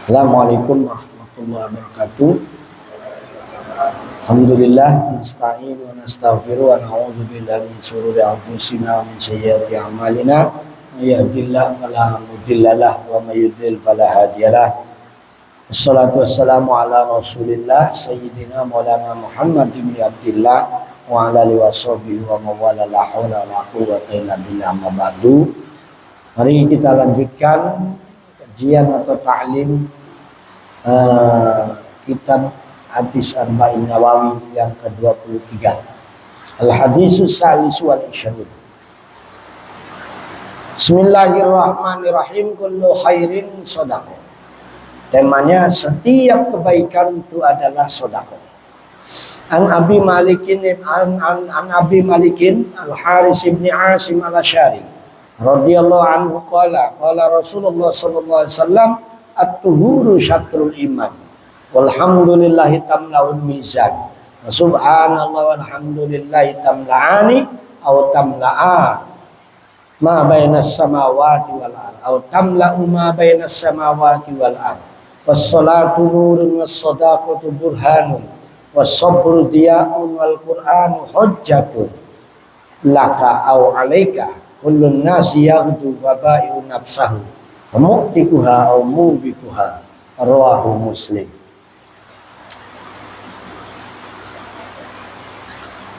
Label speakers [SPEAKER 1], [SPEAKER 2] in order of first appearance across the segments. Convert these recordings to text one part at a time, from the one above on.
[SPEAKER 1] Assalamualaikum warahmatullahi wabarakatuh. Alhamdulillah nasta'in wa nastaghfiru wa na'udzu billahi min shururi anfusina wa min sayyiati a'malina. May yahdihillahu fala mudhillalah wa may yudlil fala hadiyalah. Wassalatu wassalamu ala Rasulillah sayyidina Maulana Muhammad bin Abdillah wa ala alihi washabihi wa mawala la haula wala quwwata illa billah amma ba'du. Mari kita lanjutkan kajian atau ta'lim kitab Hadis Arba'in Nawawi yang ke-23. Al-Hadisus Salis wal Ishrun. Bismillahirrahmanirrahim. Kullu khairin shadaqah. Temanya setiap kebaikan itu adalah sedekah. An Abi Malikin Abi Malikin Al-Haris ibn Asim Al-Asy'ari radhiyallahu anhu qala Rasulullah sallallahu alaihi wasallam at-tuhuru syatrul iman walhamdulillahi tamla'ul mizan wa subhanallah walhamdulillahi tamla'ani aw tamla'a ma bainas samawati wal ardh aw tamla'u ma bainas samawati wal ardh was-salatu nurun was-sadaqatu burhanun was-sabru diya'un wal qur'anu hujjatun laka aw 'alaika kullun nasi yaghdu wa ba'i'u nafsahu mu'tikuha au mubikuha. Rawahu Muslim.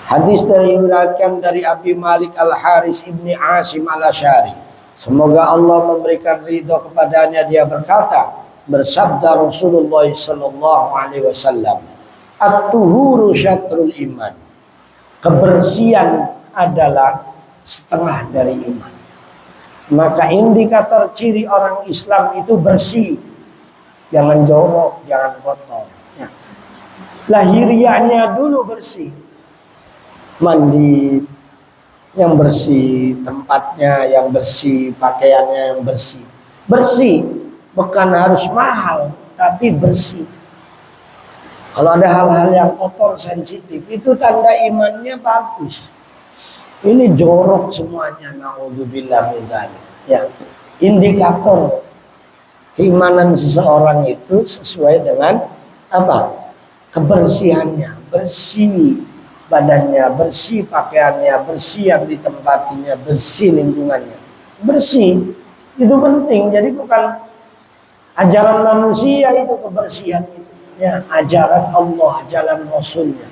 [SPEAKER 1] Hadis diriwayatkan dari Abi Malik Al-Haris ibni Asim Al-Asy'ari. Semoga Allah memberikan ridho kepadanya, dia berkata, bersabda Rasulullah sallallahu alaihi wasallam, at-tuhuru syatrul iman. Kebersihan adalah setengah dari iman. Maka indikator ciri orang Islam itu bersih, jangan jorok, jangan kotor. Ya. Lahiriahnya dulu bersih, mandi yang bersih, tempatnya yang bersih, pakaiannya yang bersih. Bersih, bukan harus mahal, tapi bersih. Kalau ada hal-hal yang kotor, sensitif, itu tanda imannya bagus. Ini jorok semuanya, naudzubillah min dzalik. Ya, indikator keimanan seseorang itu sesuai dengan apa? Kebersihannya, bersih badannya, bersih pakaiannya, bersih yang ditempatinya, bersih lingkungannya. Bersih itu penting. Jadi bukan ajaran manusia itu kebersihan itu. Ya, ajaran Allah, ajaran Rasulnya.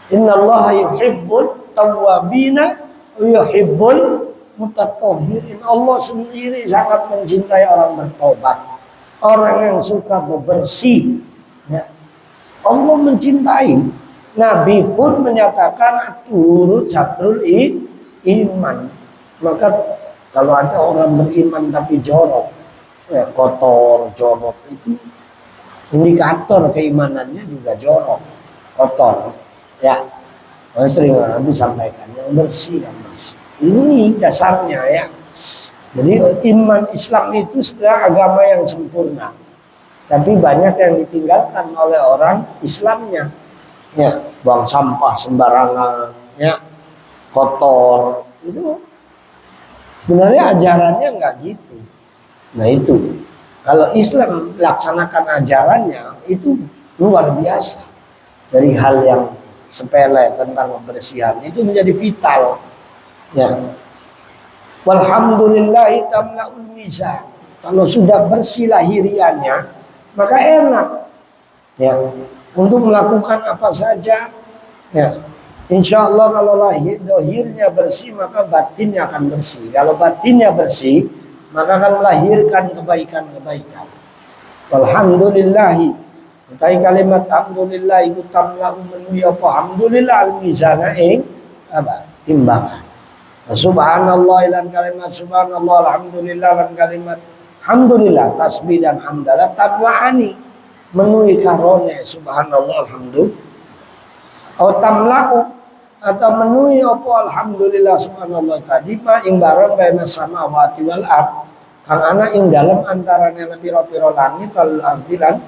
[SPEAKER 1] Innallaha yuhibbul tawwabina wa yuhibbul mutatahhirin. Allah sendiri sangat mencintai orang bertobat, orang yang suka bebersih. Ya. Allah mencintai. Nabi pun menyatakan turut syatrul iman. Maka kalau ada orang beriman tapi jorok, ya, kotor, jorok, itu indikator keimanannya juga jorok, kotor. Ya, sering Nabi sampaikan yang bersih, yang bersih. Ini dasarnya ya. Jadi iman Islam itu sebenarnya agama yang sempurna. Tapi banyak yang ditinggalkan oleh orang Islamnya. Ya, buang sampah sembarangan, ya, kotor. Itu sebenarnya ajarannya enggak gitu. Nah itu, kalau Islam laksanakan ajarannya itu luar biasa. Dari hal yang sepele tentang kebersihan itu menjadi vital. Ya. Walhamdulillahi tamla'ul mizan. Kalau sudah bersih lahiriannya, maka enak. Ya. Untuk melakukan apa saja. Ya. Insya Allah kalau dohirnya bersih, maka batinnya akan bersih. Kalau batinnya bersih, maka akan melahirkan kebaikan-kebaikan. Walhamdulillahi. Utai kalimat alhamdulillah itu tamla'u menuhi apa? Alhamdulillah al-mizana apa? Timbangan. Subhanallah lan kalimat subhanallah, alhamdulillah lan kalimat alhamdulillah, tasbih dan hamdalah tamla'ani menuhi karone subhanallah alhamdulillah. Atau tamla'u atau menuhi apa alhamdulillah subhanallah tadi ma ing barang baina samawati wal ard. Kang ana ing dalem antarane pira-pira langit wal ardi lan.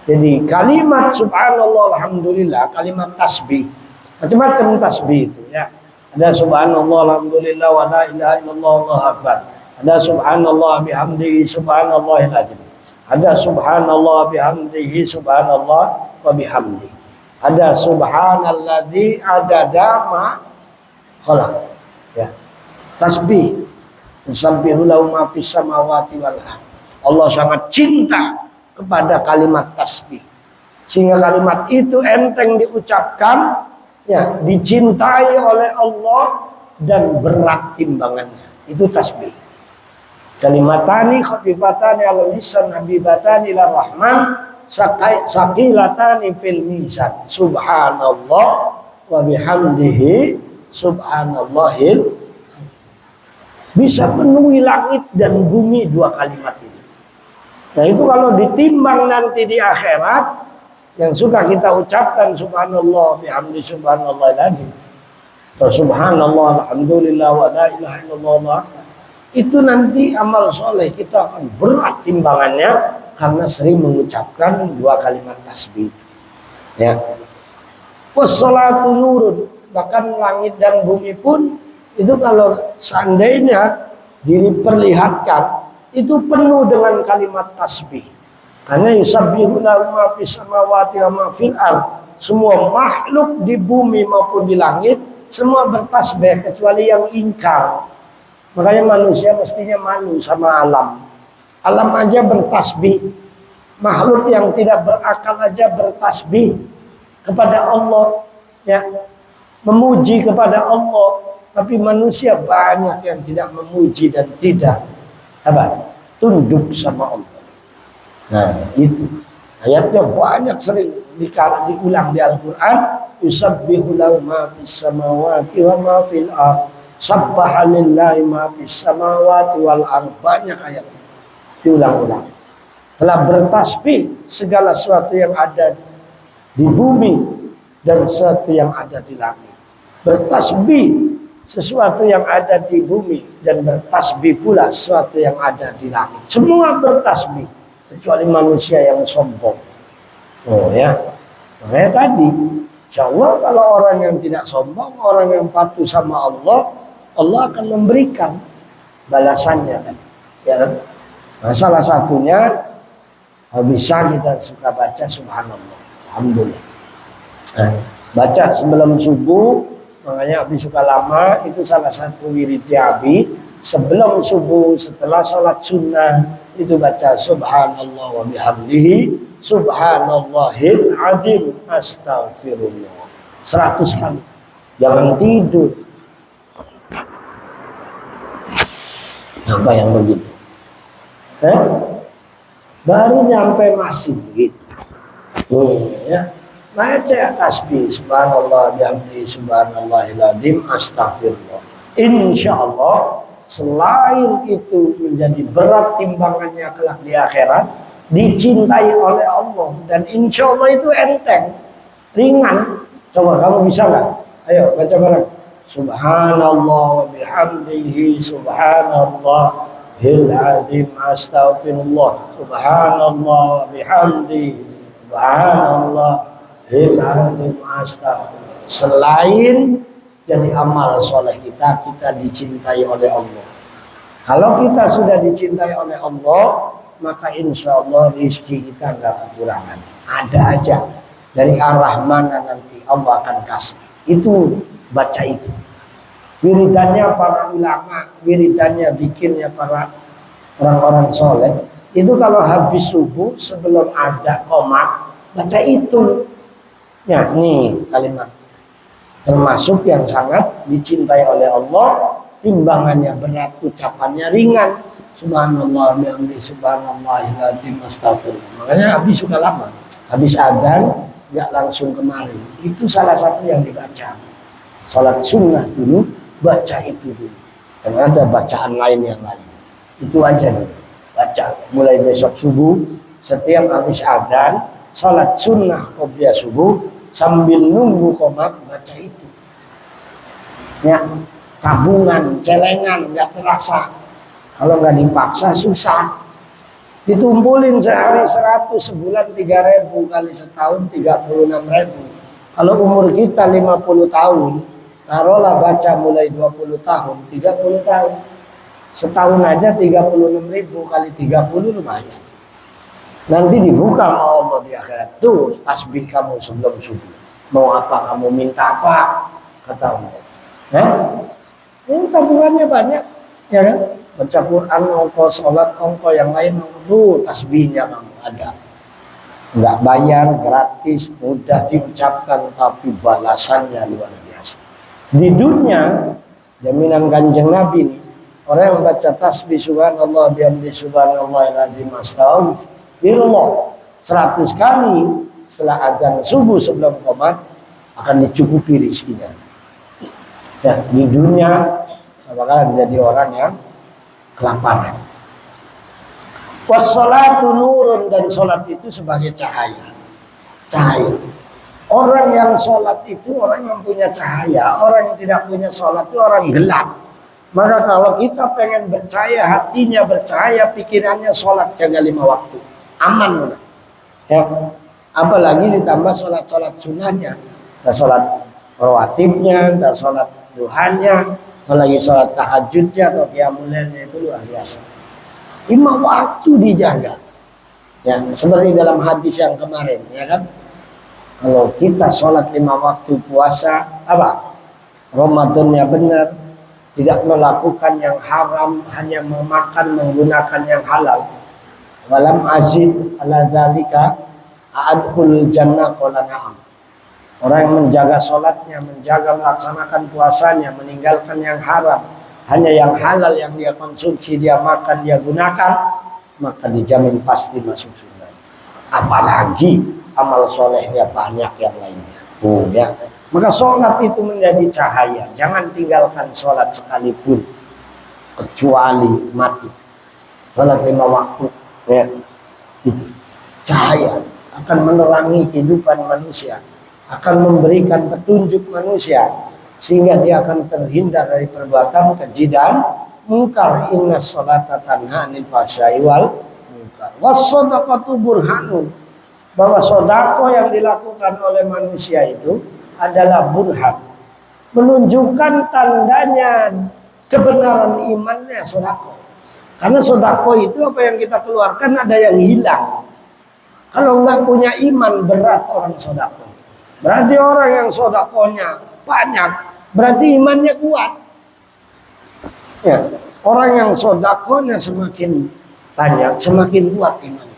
[SPEAKER 1] Jadi kalimat subhanallah alhamdulillah, kalimat tasbih, macam-macam tasbih itu ya. Ada subhanallah alhamdulillah wa la ilaha illallah Allahu akbar. Ada subhanallah bihamdihi subhanallahil azim. Ada subhanallah bihamdihi subhanallah wa bihamdi. Ada subhanalladzi adada ma khalaq. Ya. Tasbih. Yusabbihu lahu ma fis samawati wal ardh. Allah sangat cinta kepada kalimat tasbih. Sehingga kalimat itu enteng diucapkan, ya, dicintai oleh Allah dan berat timbangannya. Itu tasbih. Kalimatani khafifatani 'ala lisan habibatani ila rahman saqilatani fil mizan. Subhanallah wa bihamdihi subhanallahil. Bisa penuhi langit dan bumi dua kalimat ini. Nah itu kalau ditimbang nanti di akhirat, yang suka kita ucapkan subhanallah bihamdi subhanallahil azim, atau subhanallah alhamdulillah wa la ilaha illallah, itu nanti amal soleh kita akan berat timbangannya karena sering mengucapkan dua kalimat tasbih. Ya. Wassalatu nurun, bahkan langit dan bumi pun itu kalau seandainya diperlihatkan itu penuh dengan kalimat tasbih. Karena yusabbihu lahu ma fis samawati wa ma fil ardh. Semua makhluk di bumi maupun di langit semua bertasbih kecuali yang ingkar. Makanya manusia mestinya malu sama alam. Alam aja bertasbih. Makhluk yang tidak berakal aja bertasbih kepada Allah, ya, memuji kepada Allah. Tapi manusia banyak yang tidak memuji dan tidak tunduk sama Allah. Nah itu ayatnya banyak sering diulang di Al-Quran. Yusabbihu lahu ma fis samawati wa ma fil ardh. Sabbaha lillahi ma fis samawati wal ardh. Banyak ayat itu diulang-ulang. Telah bertasbih segala sesuatu yang ada di bumi dan sesuatu yang ada di langit. Bertasbih sesuatu yang ada di bumi dan bertasbih pula sesuatu yang ada di langit. Semua bertasbih kecuali manusia yang sombong. Oh ya. Makanya tadi, insyaallah kalau orang yang tidak sombong, orang yang patuh sama Allah, Allah akan memberikan balasannya tadi. Ya. Nah, salah satunya bisa kita suka baca subhanallah. Alhamdulillah. Nah, baca sebelum subuh. Makanya Abi suka lama, itu salah satu wiridnya Abi. Sebelum subuh, setelah sholat sunnah, itu baca subhanallah wa bihamdihi subhanallahil azim astaghfirullah 100 kali. Jangan tidur. Apa yang begitu? Baru nyampe masjid gitu. Ya. Baca tasbih subhanallah bihamdi subhanallahil azim astaghfirullah. Insyaallah selain itu menjadi berat timbangannya kelak di akhirat, dicintai oleh Allah, dan insyaallah itu enteng, ringan. Coba kamu bisa nggak? Ayo baca bareng. Subhanallah wa bihamdihi subhanallahil azim astaghfirullah. Subhanallah wa bihamdihi subhanallah. Selain jadi amal soleh kita dicintai oleh Allah. Kalau kita sudah dicintai oleh Allah, maka insya Allah rizki kita nggak kekurangan. Ada aja dari arah mana nanti Allah akan kasih. Itu baca itu. Wiridannya para ulama, wiridannya zikirnya para orang-orang soleh. Itu kalau habis subuh sebelum ada qomat, baca itu. Ya, nih kalimat termasuk yang sangat dicintai oleh Allah, timbangannya berat, ucapannya ringan. Subhanallah bihamdi subhanallahil azim astaghfirullah. Makanya habis suka lama. Habis adzan enggak langsung kemari. Itu salah satu yang dibaca. Salat sunnah dulu, baca itu dulu. Dan ada bacaan lain yang lain. Itu aja dulu. Baca mulai besok subuh, setiap habis adzan salat sunnah qobliyah subuh, sambil nunggu qomat baca itu. Ya, tabungan, celengan, nggak terasa. Kalau nggak dipaksa susah. Ditumpulin sehari 100, sebulan 3.000, kali setahun 36.000. Kalau umur kita 50 tahun, taruhlah baca mulai 20 tahun, 30 tahun. Setahun aja 36.000 kali 30 lumayan. Nanti dibuka sama Allah di akhirat. Tuh tasbih kamu sebelum subuh. Mau apa kamu, minta apa? Kata Allah. Ini tabungannya banyak, ya kan? Baca Quran, ongkos sholat, ongkos yang lain, tuh tasbihnya kamu ada. Nggak bayar, gratis, mudah diucapkan, tapi balasannya luar biasa. Di dunia, jaminan Kanjeng Nabi nih, orang yang membaca tasbih subhanallah bihamdi subhanallahil astaghfirullah 100 kali setelah azan subuh sebelum qomat akan dicukupi rezekinya. Ya, di dunia bakalan jadi orang yang kelaparan. Wassalatu nurun, dan sholat itu sebagai cahaya. Cahaya. Orang yang sholat itu orang yang punya cahaya. Orang yang tidak punya sholat itu orang gelap. Maka kalau kita pengen bercahaya, hatinya bercahaya, pikirannya sholat, jaga 5 waktu. Aman udah. Ya. Apalagi ditambah sholat-sholat sunnahnya. Kita sholat rawatibnya, kita sholat duhanya, apalagi sholat tahajudnya atau qiyamul lailnya, itu luar biasa. 5 waktu dijaga. Ya, seperti dalam hadis yang kemarin, ya kan? Kalau kita sholat 5 waktu puasa, apa? Ramadannya benar, tidak melakukan yang haram, hanya memakan menggunakan yang halal. Walam azid ala dzalika a'adkhul jannah qala na'am. Orang yang menjaga sholatnya, menjaga melaksanakan puasanya, meninggalkan yang haram, hanya yang halal yang dia konsumsi, dia makan, dia gunakan, maka dijamin pasti masuk surga. Apalagi amal solehnya banyak yang lainnya. Ya. Maka sholat itu menjadi cahaya. Jangan tinggalkan sholat sekalipun, kecuali mati. Sholat 5 waktu, ya, itu cahaya akan menerangi kehidupan manusia, akan memberikan petunjuk manusia, sehingga dia akan terhindar dari perbuatan keji dan mungkar. Inna sholata tanha 'anil fahsya'i wal munkar. Was-shadaqatu burhanun, bahwa sedekah yang dilakukan oleh manusia itu adalah burhan, menunjukkan tandanya kebenaran imannya sedekah. Karena sedekah itu apa yang kita keluarkan ada yang hilang. Kalau nggak punya iman, berat orang sedekah. Berarti orang yang sedekahnya banyak, berarti imannya kuat. Ya, orang yang sedekahnya semakin banyak, semakin kuat iman.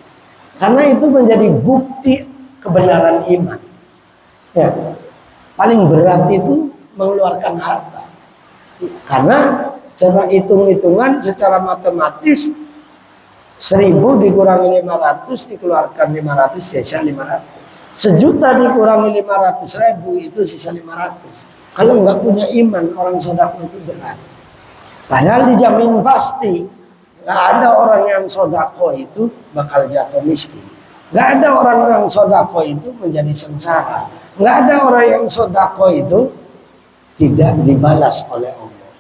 [SPEAKER 1] Karena itu menjadi bukti kebenaran iman. Ya, paling berat itu mengeluarkan harta. Karena secara hitung-hitungan, secara matematis, 1000 dikurangi 500, dikeluarkan 500, sisa 500. 1.000.000 dikurangi 500.000, itu sisa 500. Kalau nggak punya iman, orang sedekah itu berat. Padahal dijamin pasti nggak ada orang yang sedekah itu bakal jatuh miskin. Nggak ada orang yang sedekah itu menjadi sengsara. Nggak ada orang yang sedekah itu tidak dibalas oleh Allah.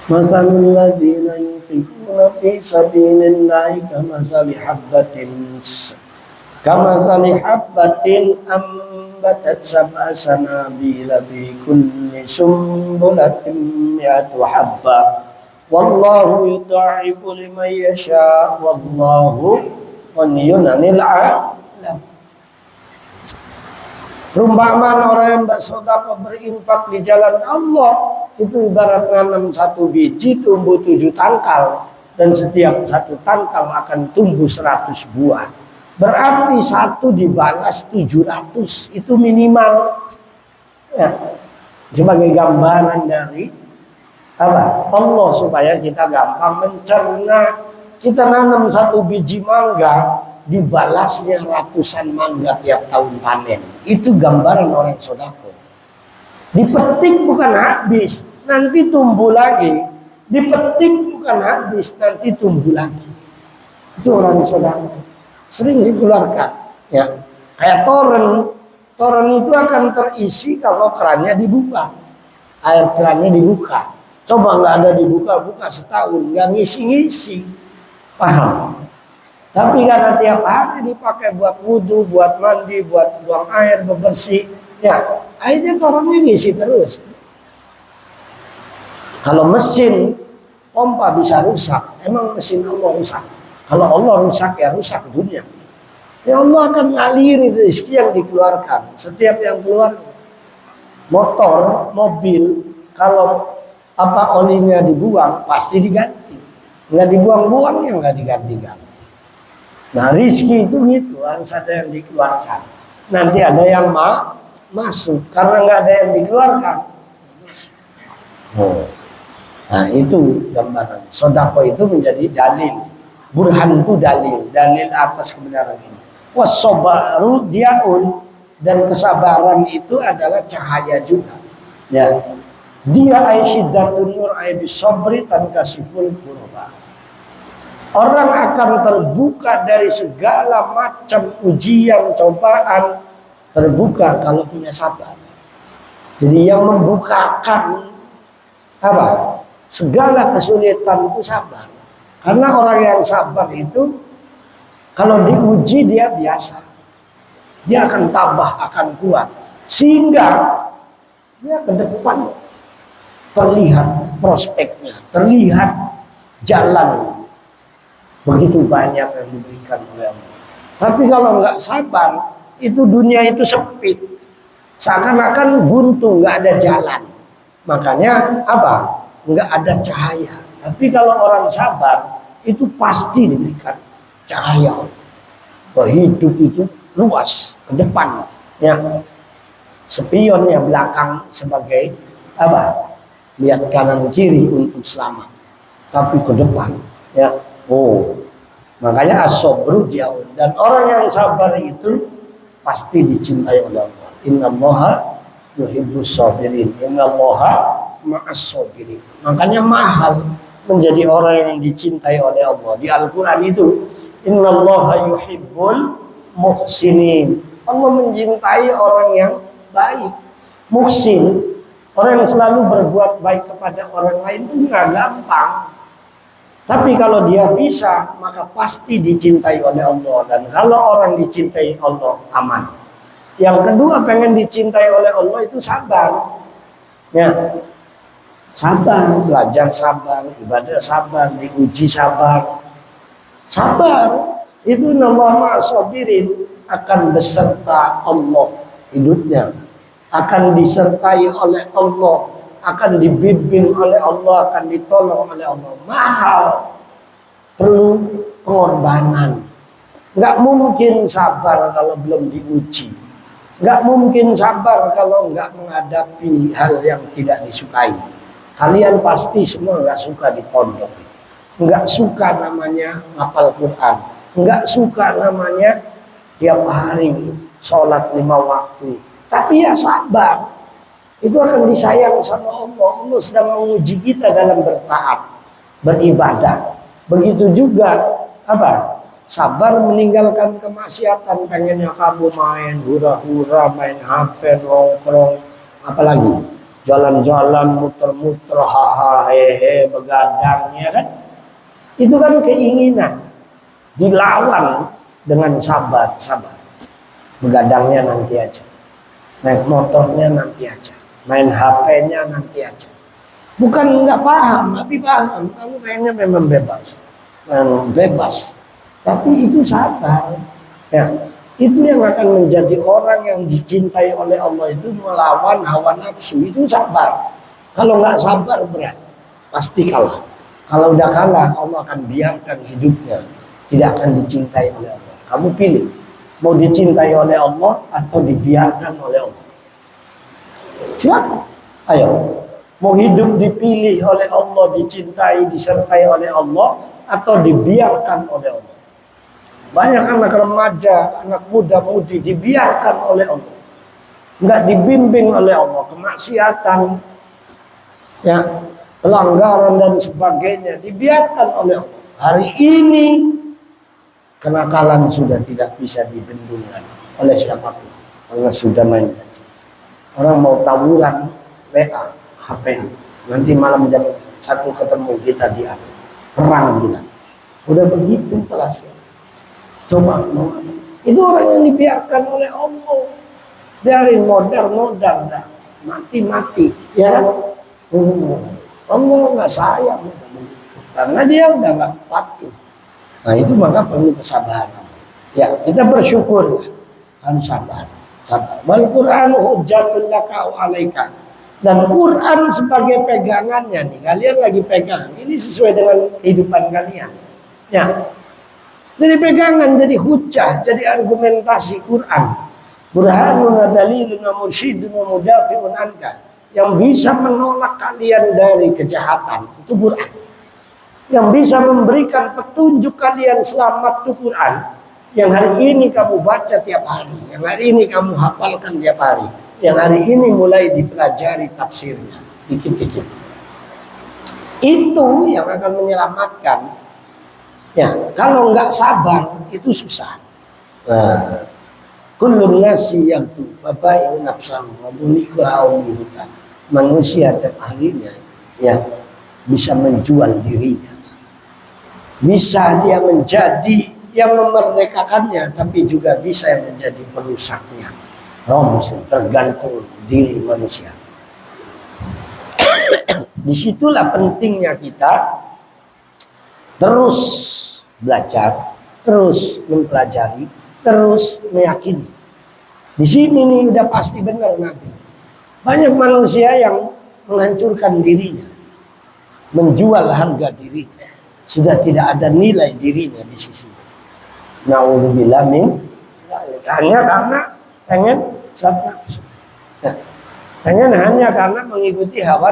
[SPEAKER 1] Mathalul ladzina yunfiquna fi sabilillahi kamathali habbatin ambatat sab'a sanabila fi kulli sumbulatin mi'atu habbah wallahu yudha'ifu liman yasha wallahu ghaniyun 'anil 'alamin. Perumpamaan orang yang bersedekah, berinfak di jalan Allah, itu ibarat nanam 1 biji tumbuh 7 tangkal, dan setiap 1 tangkal akan tumbuh 100 buah. Berarti 1 dibalas 700, itu minimal. Ya, sebagai gambaran dari apa? Allah, supaya kita gampang mencerna. Kita nanam 1 biji mangga, dibalasnya ratusan mangga tiap tahun panen. Itu gambaran orang sedekah. Dipetik bukan habis, nanti tumbuh lagi. Dipetik bukan habis, nanti tumbuh lagi. Itu orang sedekah. Sering dikeluarkan, ya. Kayak toren. Toren itu akan terisi kalau kerannya dibuka. Air kerannya dibuka. Coba nggak ada dibuka-buka setahun, nggak ngisi-ngisi. Paham? Tapi karena tiap hari dipakai buat wudhu, buat mandi, buat buang air, bebersih, ya akhirnya torennya ngisi terus. Kalau mesin pompa bisa rusak, emang mesin Allah rusak? Kalau Allah rusak ya rusak dunia. Ya Allah akan ngaliri rezeki yang dikeluarkan. Setiap yang keluar motor, mobil, kalau olinya dibuang pasti diganti. Nggak dibuang-buang ya nggak diganti-ganti. Nah rizki itu gitu, harus ada yang dikeluarkan. Nanti ada yang masuk karena nggak ada yang dikeluarkan. Oh. Nah itu gambaran. Sodako itu menjadi dalil. Burhan itu dalil atas kebenaran ini. Wassobaru diaun, dan kesabaran itu adalah cahaya juga. Ya. Dia aisyiddatun nur aibisobri tankasiful kurba. Orang akan terbuka dari segala macam ujian, cobaan, terbuka kalau punya sabar. Jadi yang membukakan segala kesulitan itu sabar. Karena orang yang sabar itu kalau diuji dia biasa. Dia akan tabah, akan kuat. Sehingga dia ke depan terlihat prospeknya, terlihat jalan. Begitu banyak yang diberikan oleh Allah. Tapi kalau nggak sabar, itu dunia itu sempit. Seakan-akan buntu, nggak ada jalan. Makanya nggak ada cahaya. Tapi kalau orang sabar, itu pasti diberikan cahaya. Bahwa hidup itu luas ke depan. Ya. Spionnya belakang sebagai lihat kanan kiri untuk selamat. Tapi ke depan. Ya. Makanya as-sabru jauh. Dan orang yang sabar itu pasti dicintai oleh Allah. Innallaha yuhibbus sabirin. Innallaha ma'as sabirin. Makanya mahal menjadi orang yang dicintai oleh Allah. Di Al-Quran itu innallaha yuhibbul muhsinin. Allah mencintai orang yang baik. Muhsin, orang yang selalu berbuat baik kepada orang lain itu nggak gampang. Tapi kalau dia bisa, maka pasti dicintai oleh Allah. Dan kalau orang dicintai Allah, aman. Yang kedua, pengen dicintai oleh Allah itu sabar. Ya, sabar, belajar sabar, ibadah sabar, diuji sabar. Sabar, itu nama sabirin akan beserta Allah hidupnya. Akan disertai oleh Allah. Akan dibimbing oleh Allah, akan ditolong oleh Allah. Mahal, perlu pengorbanan. Nggak mungkin sabar kalau belum diuji. Nggak mungkin sabar kalau nggak menghadapi hal yang tidak disukai. Kalian pasti semua nggak suka di pondok, nggak suka namanya hafal Quran, nggak suka namanya tiap hari sholat 5 waktu. Tapi ya sabar. Itu akan disayang sama Allah. Allah sedang menguji kita dalam bertaat, beribadah. Begitu juga sabar meninggalkan kemaksiatan. Pengennya kamu main hura-hura, main HP, nongkrong, apalagi jalan-jalan, muter-muter, haha, hehe, begadang, ya kan? Itu kan keinginan. Dilawan dengan sabar. Begadangnya nanti aja, naik motornya nanti aja, main HP-nya nanti aja. Bukan nggak paham, tapi paham. Kamu pengennya memang bebas. Tapi itu sabar. Ya, itu yang akan menjadi orang yang dicintai oleh Allah, itu melawan hawa nafsu. Itu sabar. Kalau nggak sabar berat, pasti kalah. Kalau udah kalah, Allah akan biarkan hidupnya tidak akan dicintai oleh Allah. Kamu pilih, mau dicintai oleh Allah atau dibiarkan oleh Allah. Silakan. Ayo. Mau hidup dipilih oleh Allah, dicintai, disertai oleh Allah, atau dibiarkan oleh Allah. Banyak anak remaja, anak muda-mudi dibiarkan oleh Allah. Enggak dibimbing oleh Allah, kemaksiatan, ya, pelanggaran dan sebagainya dibiarkan oleh Allah. Hari ini kenakalan sudah tidak bisa dibendung lagi oleh siapapun, karena sudah main gaji. Orang mau tawuran, WA, HP, nanti malam jam 1 ketemu kita perang kita. Udah begitu kelasnya. Coba itu orang yang dibiarkan oleh Allah. Biarin modar dah, mati ya kan? Allah nggak sayang karena dia udah nggak patuh. Nah itu maka perlu kesabaran. Ya kita bersyukurlah, harus sabar. Sabar. Wal Qur'anu hujjatun laka wa 'alaika. Dan Quran sebagai pegangannya nih, kalian lagi pegang. Ini sesuai dengan kehidupan kalian. Ya. Jadi pegangan, jadi hujjah, jadi argumentasi Quran. Burhanun wa dalilun wa mursyidun wa mudafi'un anka. Yang bisa menolak kalian dari kejahatan itu Quran. Yang bisa memberikan petunjuk kalian selamat itu Quran. Yang hari ini kamu baca tiap hari, yang hari ini kamu hafalkan tiap hari, yang hari ini mulai dipelajari tafsirnya dikit-dikit. Itu yang akan menyelamatkan. Ya, kalau nggak sabar itu susah. Nah, kullun nasi yagdu fa bai'u nafsahu wa buliqa umruka. Manusia tiap harinya ya bisa menjual dirinya. Bisa dia menjadi yang memerdekakannya, tapi juga bisa yang menjadi perusaknya. Tergantung diri manusia. Disitulah pentingnya kita terus belajar, terus mempelajari, terus meyakini. Di sini nih udah pasti benar Nabi. Banyak manusia yang menghancurkan dirinya, menjual harga dirinya, sudah tidak ada nilai dirinya di sisi. Na'udzubillah min hanya karena pengen nafsu. Ya. Hanya karena mengikuti hawa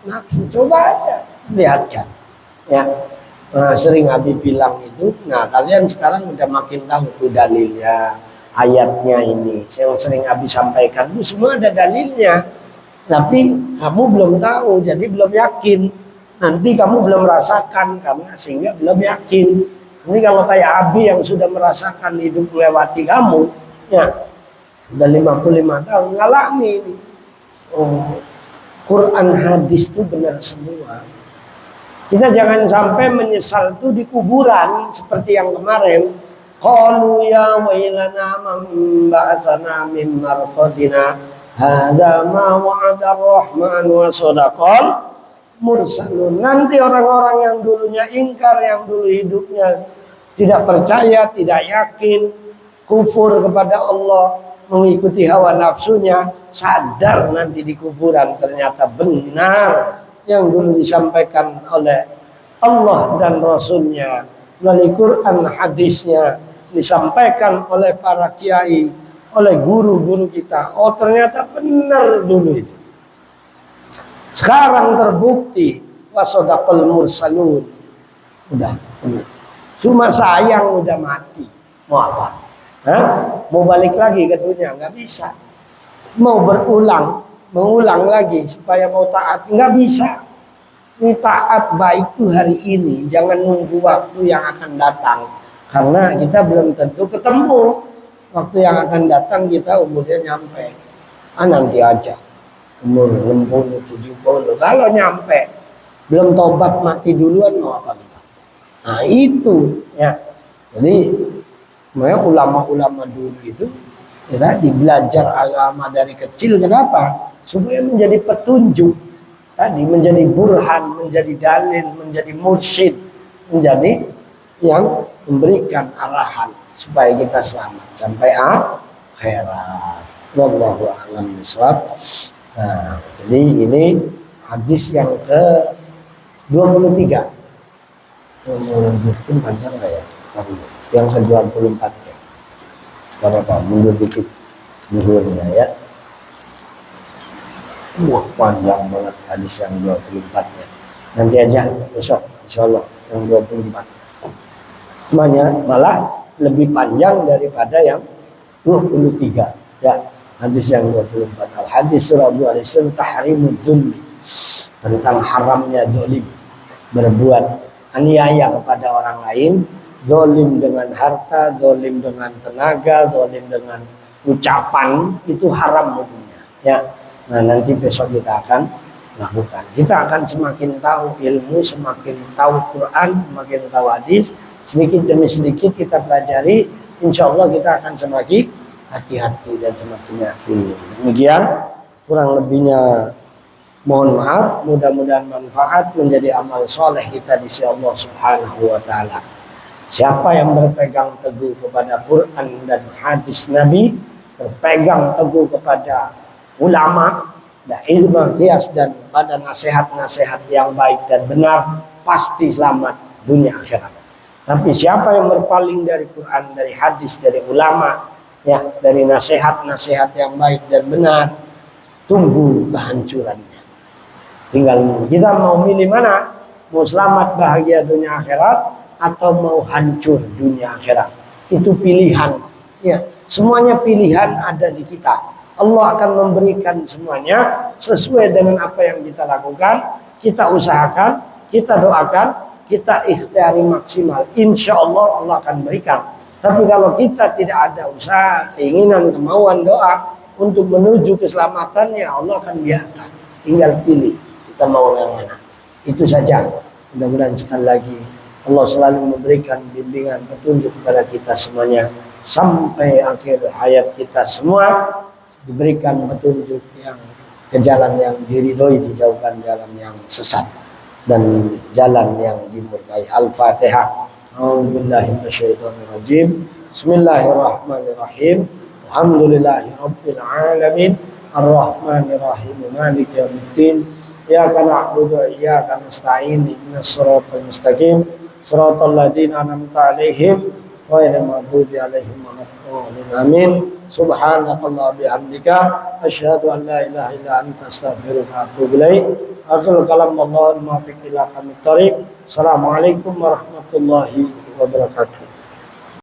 [SPEAKER 1] nafsu. Coba aja lihatkan. Ya. Nah, sering Habib bilang itu. Nah, kalian sekarang udah makin tahu tuh dalilnya, ayatnya ini. Yang sering Habib sampaikan itu semua ada dalilnya. Tapi kamu belum tahu, jadi belum yakin. Nanti kamu belum merasakan karena sehingga belum yakin. Ini kalau kayak Abi yang sudah merasakan hidup melewati kamu, ya udah 55 tahun ngalami ini. Oh, Quran hadis itu benar semua. Kita jangan sampai menyesal tuh di kuburan seperti yang kemarin. Qalu ya wailana man ba'atsana min marqadina hadza ma wa'ada ar-rahman wa sadaqal mursalun. Nanti orang-orang yang dulunya ingkar, yang dulu hidupnya tidak percaya, tidak yakin, kufur kepada Allah, mengikuti hawa nafsunya, sadar nanti di kuburan ternyata benar yang dulu disampaikan oleh Allah dan Rasulnya melalui Quran hadisnya, disampaikan oleh para kiai, oleh guru-guru kita. Oh ternyata benar dulu itu. Sekarang terbukti wasodaqal mursalun. Udah benar. Cuma sayang udah mati. Mau apa? Hah? Mau balik lagi ke dunia nggak bisa. Mau mengulang lagi supaya mau taat nggak bisa. Ini taat baik tuh hari ini, jangan nunggu waktu yang akan datang. Karena kita belum tentu ketemu. Waktu yang akan datang kita umurnya nyampe. Nanti aja. Umur 60, 70. Kalau nyampe, belum tobat mati duluan, mau apa kita? Nah itu ya. Jadi ulama-ulama dulu itu ya tadi belajar agama dari kecil. Kenapa? Supaya menjadi petunjuk. Tadi menjadi burhan, menjadi dalil, menjadi mursyid, menjadi yang memberikan arahan supaya kita selamat sampai akhirat. Wallahu a'lam bishawab. Nah, jadi ini hadis yang ke-23. Mau lanjutin panjang nggak ya? Yang ke-24 ya. Apa mundur dikit zuhurnya ya. Wah panjang banget hadis yang 24-nya. Nanti aja besok insyaallah yang 24. Malah lebih panjang daripada yang 23 ya. Hadis yang 24 al-hadis surah al-Isra tahrimud dzulmi, tentang haramnya zalim, berbuat aniaya kepada orang lain, zalim dengan harta, zalim dengan tenaga, zalim dengan ucapan, itu haram hukumnya ya. Nah nanti besok kita akan lakukan. Kita akan semakin tahu ilmu, semakin tahu Quran, semakin tahu hadis. Sedikit demi sedikit kita pelajari, insya Allah kita akan semakin hati-hati dan semakin yakin. Demikian kurang lebihnya, mohon maaf. Mudah-mudahan manfaat menjadi amal soleh kita di sisi Allah Subhanahu wa Ta'ala. Siapa yang berpegang teguh kepada Quran dan hadis Nabi, berpegang teguh kepada ulama, dan ilmu qiyas dan pada nasihat-nasihat yang baik dan benar, pasti selamat dunia akhirat. Tapi siapa yang berpaling dari Quran, dari hadis, dari ulama, ya, dari nasihat-nasihat yang baik dan benar, tunggu kehancurannya. Tinggal kita mau milih mana, mau selamat bahagia dunia akhirat atau mau hancur dunia akhirat. Itu pilihan, ya, semuanya pilihan ada di kita. Allah akan memberikan semuanya sesuai dengan apa yang kita lakukan, kita usahakan, kita doakan, kita ikhtiari maksimal. Insya Allah Allah akan berikan. Tapi kalau kita tidak ada usaha, keinginan, kemauan, doa untuk menuju keselamatannya, Allah akan biarkan. Tinggal pilih kita mau yang mana. Itu saja. Mudah-mudahan sekali lagi Allah selalu memberikan bimbingan petunjuk kepada kita semuanya sampai akhir hayat kita semua, diberikan petunjuk yang ke jalan yang diridhoi, dijauhkan jalan yang sesat dan jalan yang dimurkai. Al-Fatihah. A'udzubillahi minasyaitonirrajim. Bismillahirrahmanirrahim. Alhamdulillahirabbil alamin. Arrahmanirrahim. Maliki yaumiddin. Iyyaka na'budu wa iyyaka nasta'in. Ihdinas siratal mustaqim. Siratal ladzina an'amta 'alaihim ghairil maghdubi 'alaihim waladdallin. Amin. Subhanakallah bihamdika asyhadu an la ilaha illa anta astaghfiruka wa atubu ilaik. Akhirul kalam, Allahul muwaffiq ila aqwamit thoriq. Assalamualaikum warahmatullahi wabarakatuh.